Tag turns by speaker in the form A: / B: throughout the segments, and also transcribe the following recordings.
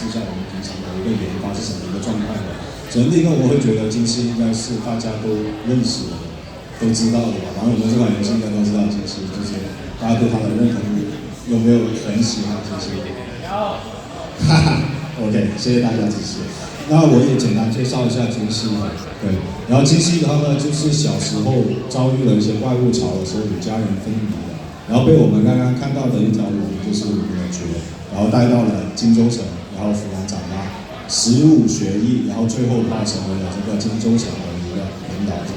A: 释一下我们平常的一个研发是什么一个状态的。首先第一个，我会觉得金溪应该是大家都认识的、都知道的吧。然后我们这款游戏应该都知道金溪，就是大家对它的认同度有没有很喜欢金溪？哈哈 ，OK， 谢谢大家支持。那我也简单介绍一下金溪吧。对，然后金溪的话呢，就是小时候遭遇了一些怪物潮的时候，与家人分离了。然后被我们刚刚看到的一条龙，就是我们的角，然后带到了荆州城，然后抚养长大，15学艺，然后最后他成为了这个荆州城的一个领导者。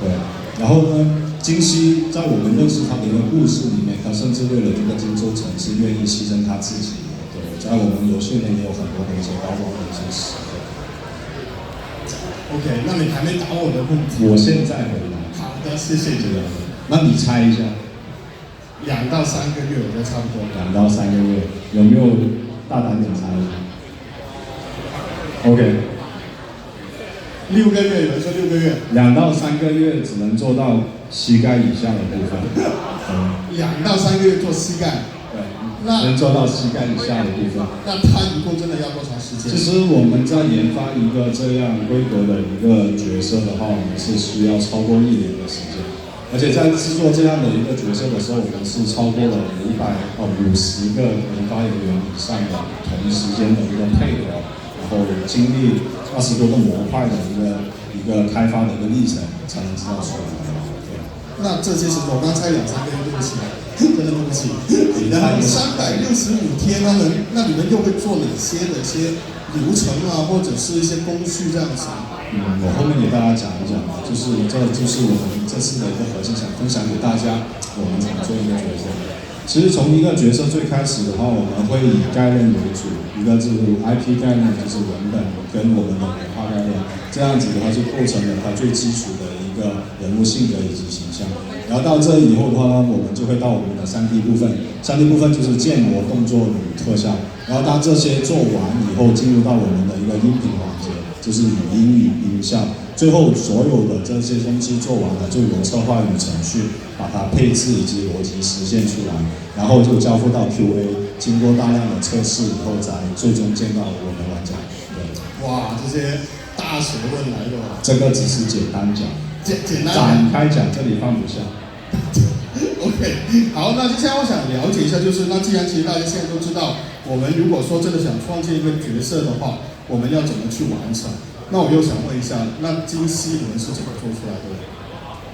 A: 对，然后呢，金溪在我们认识他的一个故事里面，他甚至为了这个荆州城是愿意牺牲他自己的。对，在我们游戏里面也有很多的一些高光的一些时刻。
B: OK， 那你还没答我的问题。
A: 我现在回答。
B: 好的，谢谢你。
A: 那你猜一下。
B: 2到3个月，我觉得差不多。
A: 2到3个月，有没有大胆点猜？OK。
B: 6个月，有人说6个月。
A: 2到3个月只能做到膝盖以下的部分。
B: 2到3个月做膝盖。
A: 对。能做到膝盖以下的部分。
B: 那它一共真的要多长时间？
A: 其实我们在研发一个这样规格的一个角色的话，我们是需要超过1年的时间。而且在制作这样的一个角色的时候，我们是超过了50个研发人员以上的同时间的一个配合，然后经历20多个模块的一个开发的一个历程，才能制造出来。
B: 那这些是我刚猜2、3个月，对不起，真的对不起。然后365天，那你们又会做哪些的一些流程啊，或者是一些工序这样子？
A: 我后面给大家讲一讲吧，这就是我们这次的一个核心，想分享给大家，我们怎么做一个角色。其实从一个角色最开始的话，我们会以概念为主，一个就是 IP 概念，就是文本跟我们的文化概念，这样子的话就构成了它最基础的一个人物性格以及形象。然后到这以后的话呢，我们就会到我们的3D 部分，3D 部分就是建模、动作与特效。然后当这些做完以后，进入到我们的一个音频环节，就是语音与音效。最后所有的这些东西做完了，就由策划与程序把它配置以及逻辑实现出来，然后就交付到 QA， 经过大量的测试以后，才最终见到我们玩家。对，
B: 哇，这些大学问来了。
A: 这个只是简单讲，
B: 简单
A: 展开讲这里放不下。
B: OK， 好，那接下来我想了解一下，就是那既然其实大家现在都知道，我们如果说真的想创建一个角色的话，我们要怎么去完成？那我又想问一下，那金溪你们是怎么做出来的？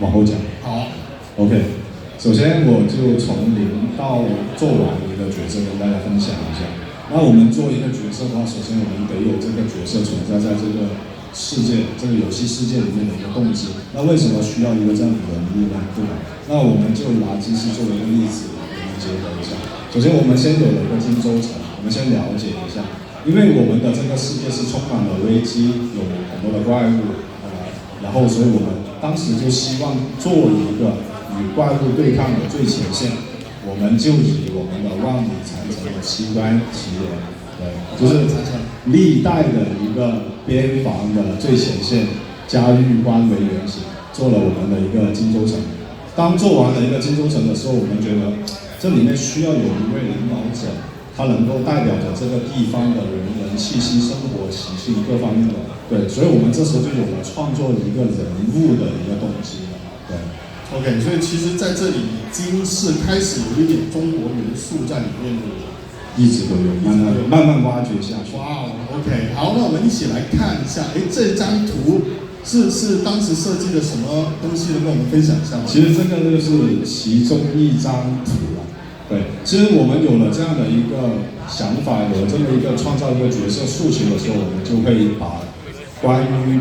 A: 往后讲。
B: 好。
A: OK， 首先我就从0到做完一个角色跟大家分享一下。那我们做一个角色的话，首先我们得有这个角色存在在这个世界、这个游戏世界里面的一个动机。那为什么需要一个这样的人物呢？对吧？那我们就拿金溪作为一个例子，我们结合一下。首先我们先有了一个荆州城，我们先了解一下。因为我们的这个世界是充满了危机，有很多的怪物，然后所以我们当时就希望做一个与怪物对抗的最前线，我们就以我们的万里长城的西关起点，就是历代的一个边防的最前线嘉峪关为原型，做了我们的一个荆州城。当做完了一个荆州城的时候，我们觉得这里面需要有一位领导者。它能够代表着这个地方的人气息、生活习性各方面的，对，所以我们这时候就有了创作一个人物的一个动机了，对。
B: OK， 所以其实在这里已经是开始有一点中国元素在里面的，
A: 一直都有，慢慢挖掘下去。
B: 哇 ，OK， 好，那我们一起来看一下，这张图是当时设计的什么东西，能跟我们分享一下吗？
A: 其实这个就是其中一张图啊。对，其实我们有了这样的一个想法，有了这么一个创造一个角色诉求的时候，我们就会把关于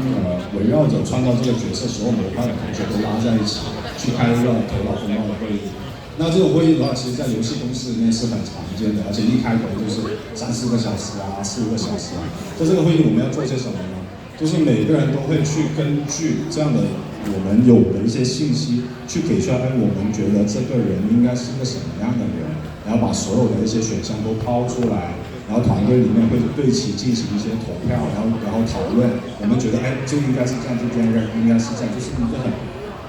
A: 围绕着创造这个角色所有模块的同学都拉在一起，去开一个头脑风暴的会议。那这种会议的话，其实在游戏公司里面是很常见的，而且一开头就是3、4个小时啊，4、5个小时啊。在这个会议我们要做些什么呢？就是每个人都会去根据这样的我们有的一些信息，去给出来，我们觉得这个人应该是个什么样的人，然后把所有的一些选项都抛出来，然后团队里面会对其进行一些投票，然后讨论，我们觉得就应该是这样，就这样应该是这样，就是一个很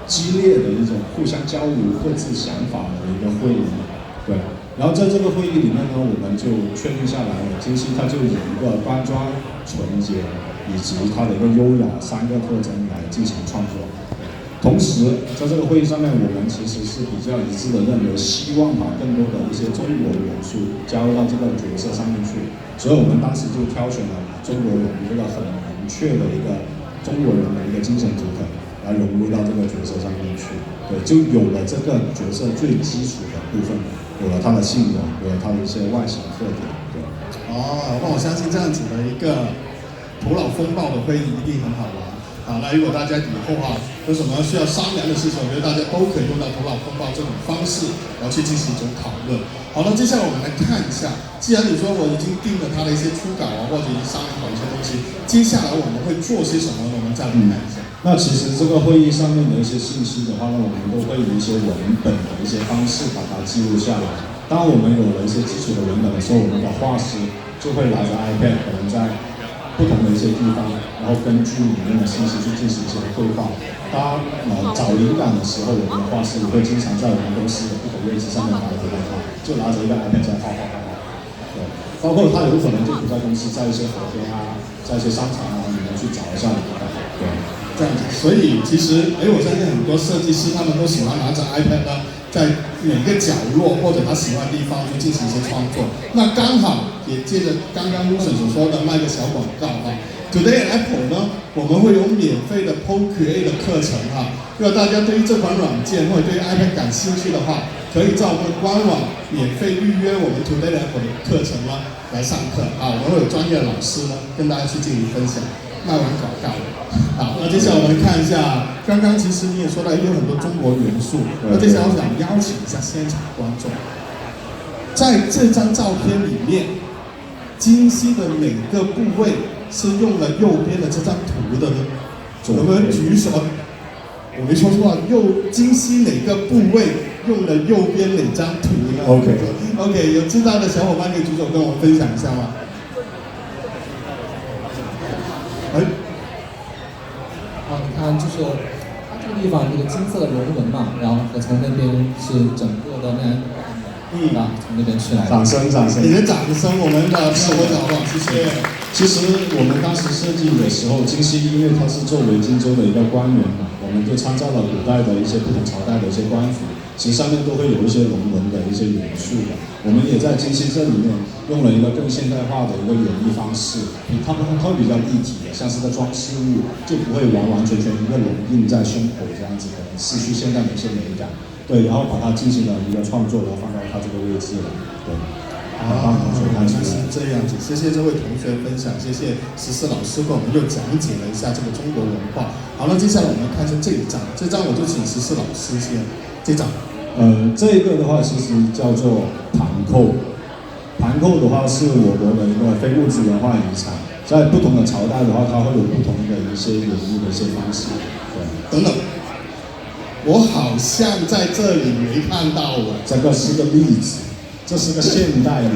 A: 激烈的一种互相交流各自想法的一个会议，对。然后在这个会议里面呢，我们就确定下来了，金熙它就以一个端庄、纯洁以及它的一个优雅3个特征来进行创作。同时，在这个会议上面，我们其实是比较一致的认为，希望把更多的一些中国元素加入到这个角色上面去。所以我们当时就挑选了中国人这个很明确的一个中国人的一个精神图腾，来融入到这个角色上面去。对，就有了这个角色最基础的部分，有了他的性格，有了他的一些外形特点。对。
B: 哦，那我相信这样子的一个头脑风暴的会议一定很好玩。好，那如果大家以后有什么需要商量的事情，我觉得大家都可以用到头脑风暴这种方式，然后去进行一种讨论。好，那接下来我们来看一下，既然你说我已经定了他的一些初稿或者已经商量好一些东西，接下来我们会做些什么呢？我们再来看一下。
A: 那其实这个会议上面的一些信息的话呢，我们都会以一些文本的一些方式把它记录下来。当我们有了一些基础的文本的时候，我们的画师就会拿着 iPad， 可能在不同的一些地方，然后根据里面的信息去进行一些绘画。当找灵感的时候，我们的画师也会经常在我们公司的不同位置上面来回来画，就拿着一个 iPad 在画。对，包括他有可能就不在公司，在一些河边在一些商场里面去找一下灵感。对。
B: 这样子，所以其实，我相信很多设计师他们都喜欢拿着 iPad 呢，在每个角落或者他喜欢的地方去进行一些创作。那刚好也接着刚刚 Wilson 所说的卖个小广告Today at Apple 呢，我们会有免费的 Procreate 的课程如果大家对于这款软件或者对于 iPad 感兴趣的话，可以在我们的官网免费预约我们 Today at Apple 的课程来上课我们会有专业的老师呢跟大家去进行分享。卖完广告了。好，那接下来我们看一下，刚刚其实你也说到有很多中国元素，那接下来我想邀请一下现场观众，在这张照片里面，金熙的哪个部位是用了右边的这张图的呢？有没有人举手？我没说错，金熙哪个部位用了右边哪张图呢 ？OK， 有知道的小伙伴可以举手跟我们分享一下吗？
C: 你看，就是它这个地方这个金色的龙纹嘛，然后和从那边是整个的那样从那边去来的。
A: 掌声！
B: 你的掌声，我们的是我好不好？谢谢。
A: 其实我们当时设计的时候，金熙因为它是作为荆州的一个官员嘛，我们就参照了古代的一些不同朝代的一些官服，其实上面都会有一些龙纹的一些元素的。我们也在金熙这里面用了一个更现代化的一个演绎方式，它会比较立体的，像是个装饰物，就不会完完全全一个龙印在胸口这样子的，失去现在的一些美感。对，然后把它进行了一个创作，然后放到它这个位置了。对。帮同学看出来
B: 是这样子，谢谢这位同学分享，谢谢14老师给我们又讲解了一下这个中国文化。好，那接下来我们看一下这一张，这张我就请14老师先。这张，
A: 这个的话其实叫做盘扣，盘扣的话是我国的一个非物质文化遗产，在不同的朝代的话，它会有不同的一些演绎的一些方式。对，
B: 等等，我好像在这里没看到
A: 这个是个例子。这是个现代的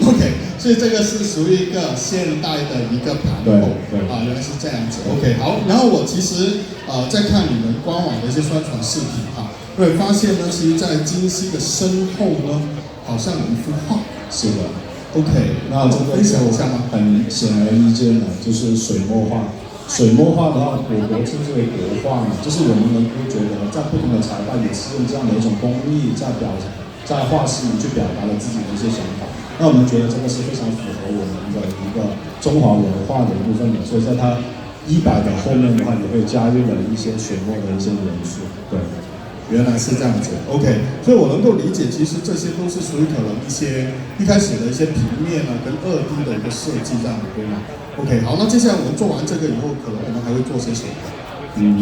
B: OK， 所以这个是属于一个现代的一个盘扣原来是这样子。OK， 好，然后我其实在看你们官网的一些宣传视频会发现呢，其实在金熙的身后呢，好像有一幅画。
A: 是的
B: ，OK，
A: 那这个就很显而易见了，就是水墨画。水墨画的话，我国称之为国画嘛，就是我们能够觉得在不同的朝代也是用这样的一种工艺在画室里去表达了自己的一些想法，那我们觉得这个是非常符合我们的一个中华文化的一部分的，所以在它100的后面的话，也会加入了一些水墨的一些元素。对，
B: 原来是这样子。OK， 所以我能够理解，其实这些都是属于可能一些一开始的一些平面跟2D 的一个设计这样的，对吗 ？OK， 好，那接下来我们做完这个以后，可能我们还会做些什么？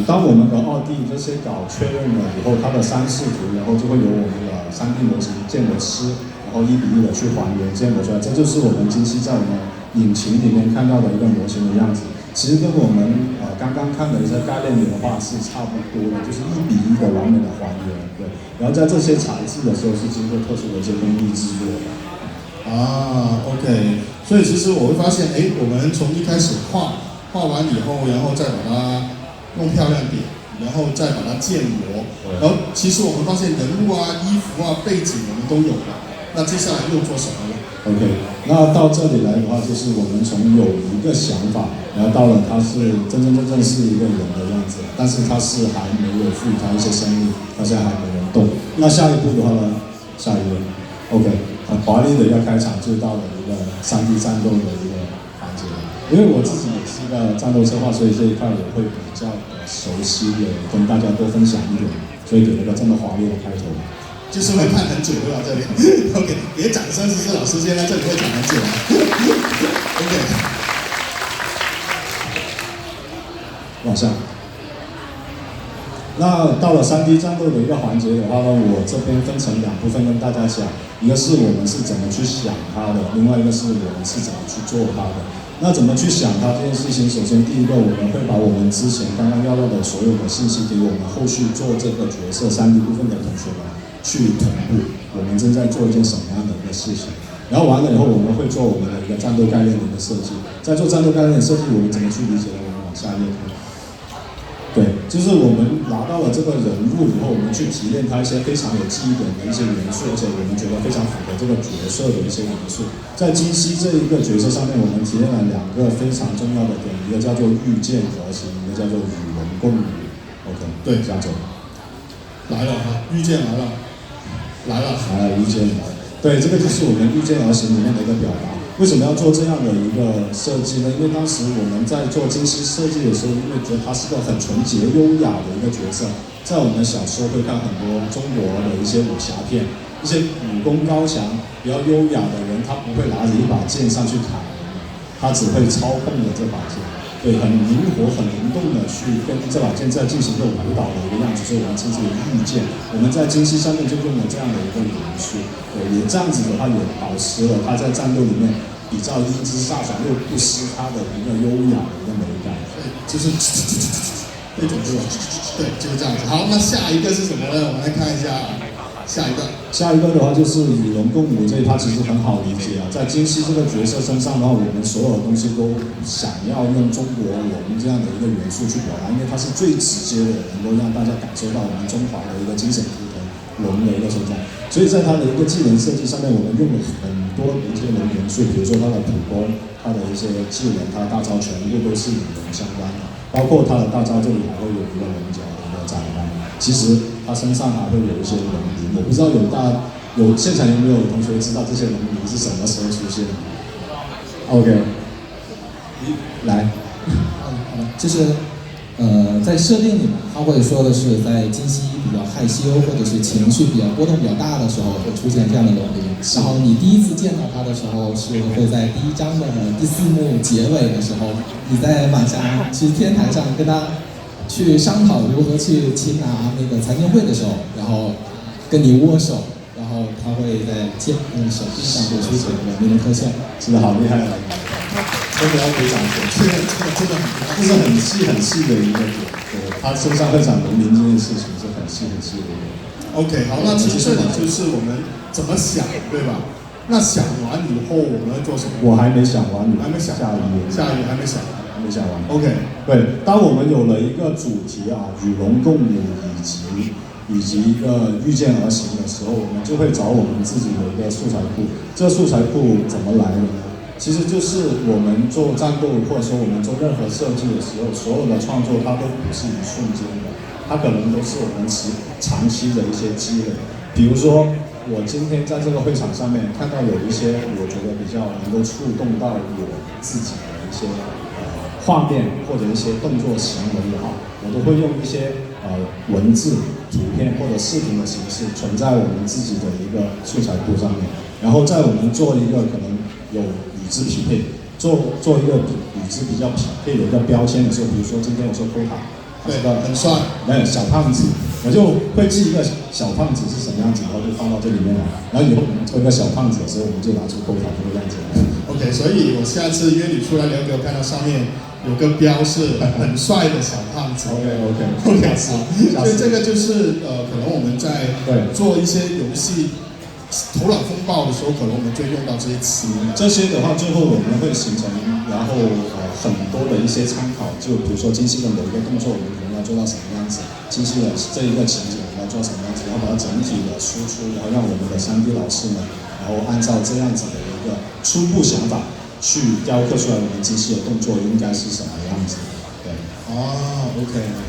A: 当我们的2D 这些稿确认了以后，它的3视图，然后就会由我们的3D 模型建模师，然后1比1的去还原建模出来。这就是我们金熙在我们引擎里面看到的一个模型的样子。其实跟我们刚刚看的一些概念原画是差不多的，就是1比1的完美的还原。对，然后在这些材质的时候是经过特殊的一些工艺制作的。
B: OK， 所以其实我会发现，我们从一开始画完以后，然后再把它弄漂亮点，然后再把它建模，然后其实我们发现人物衣服背景我们都有了，那接下来又做什么呢
A: OK， 那到这里来的话，就是我们从有一个想法，然后到了它是真正是一个人的样子，但是它是还没有赋予它一些生命，它现在还没人动。那下一步的话呢，下一位 ，OK， 很华丽的一个开场，就到了一个3D 战斗的一个环节。因为我自己也是一个战斗策划，所以这一块我会比较熟悉的跟大家多分享一点，所以给了个这么华丽的开头。
B: 就是会看很久对吧？这里 ，OK， 给掌声，是老师现在这里会讲很久啊。OK，
A: 往下。那到了3D 战斗的一个环节的话呢，我这边分成2部分跟大家讲，一个是我们是怎么去想它的，另外一个是我们是怎么去做它的。那怎么去想它这件事情？首先第一个，我们会把我们之前刚刚要到的所有的信息给我们后续做这个角色3D 部分的同学们去同步，我们正在做一件什么样的一个事情。然后完了以后，我们会做我们的一个战斗概念的一个设计。在做战斗概念的设计，我们怎么去理解呢？我们往下一页看。对，就是我们拿到了这个人物以后，我们去提炼他一些非常有记忆点的一些元素，而且我们觉得非常符合这个角色的一些元素。在金熙这一个角色上面，我们提炼了2个非常重要的点，一个叫做御剑而行，一个叫做与龙共舞。OK， 对，这样走。
B: 来了哈，御剑来了，来了，
A: 御剑来了。对，这个就是我们御剑而行里面的一个表达。为什么要做这样的一个设计呢？因为当时我们在做金熙设计的时候，因为觉得他是个很纯洁优雅的一个角色，在我们小时候会看很多中国的一些武侠片，一些武功高强、比较优雅的人，他不会拿着一把剑上去砍人，他只会操控着这把剑，对，很灵活、很灵动的去跟这把剑在进行一个舞蹈的一个样子，所以我们称之为御剑。我们在金熙上面就用了这样的一个元素，对，也这样子的话也保持了他在战斗里面比较英姿飒爽又不失他的一个优雅的一个美感。
B: 对，就是那种对吧？对，就是这样子。好，那下一个是什么呢？我们来看一下下一个。
A: 下一个的话就是与龙共舞，这一趴其实很好理解啊。在金熙这个角色身上的话，我们所有的东西都想要用中国龙这样的一个元素去表达，因为它是最直接的，能够让大家感受到我们中华的一个精神图腾龙的一个存在。所以在它的一个技能设计上面，我们用了很多的一些龙元素，比如说它的普攻、它的一些技能、它的大招全部都是与龙相关的，包括它的大招这里还会有一个龙角的一个展开。其实它身上还会有一些龙鳞，我不知道现场有没有同学知道这些龙鳞是什么时候出现的 ？OK， 来，
C: 好的，就是在设定里面，他会说的是在金熙比较害羞或者是情绪比较波动比较大的时候会出现这样的龙鳞。然后你第一次见到他的时候是会在第1章的第4幕结尾的时候，你在晚上去天台上跟他去商讨如何去擒拿那个残剑会的时候，然后跟你握手，然后他会在手臂上会出现龙鳞的特效。
A: 真的好厉害啊！真的要给掌声，这是很细的一个点，对，他身上会长龙鳞这件事情是很细的一个。
B: OK， 好，那其实这里就是我们怎么想，对吧？那想完以后我们要做什么？
A: 我还没想完，
B: 还没想，
A: 下一页
B: 还没想，
A: 还没想完。
B: OK，
A: 对，当我们有了一个主题啊，与龙共舞以及一个御剑而行的时候，我们就会找我们自己的一个素材库。这个素材库怎么来的呢？其实就是我们做战斗，或者说我们做任何设计的时候，所有的创作它都不是一瞬间的，它可能都是我们长期的一些积累。比如说，我今天在这个会场上面看到有一些我觉得比较能够触动到我自己的一些画面或者一些动作行为的话，我都会用一些文字、图片或者视频的形式存在我们自己的一个素材库上面，然后在我们做一个可能有与之匹配，做一个与之比较匹配的一个标签的时候，比如说今天我说Kota，
B: 对，很帅，
A: 没有小胖子，我就会记一个小胖子是什么样子，然后就放到这里面来，然后以后我们做一个小胖子的时候，我们就拿出Kota这个样子来。
B: OK， 所以我下次约你出来聊给我看到上面有个标是很帅的小胖子。OK， 所以这个就是可能我们在做一些游戏头脑风暴的时候，可能我们就用到这些词。
A: 这些的话，最后我们会形成，然后很多的一些参考，就比如说金熙的某一个动作，我们可能要做到什么样子，金熙的这一个情景我们要做什么样子，然后把它整体的输出，然后让我们的3D 老师们，然
D: 后按照这样子的一个初步想法去雕刻出来我们金丝的动作应该是什么样子。对。
B: 哦，OK。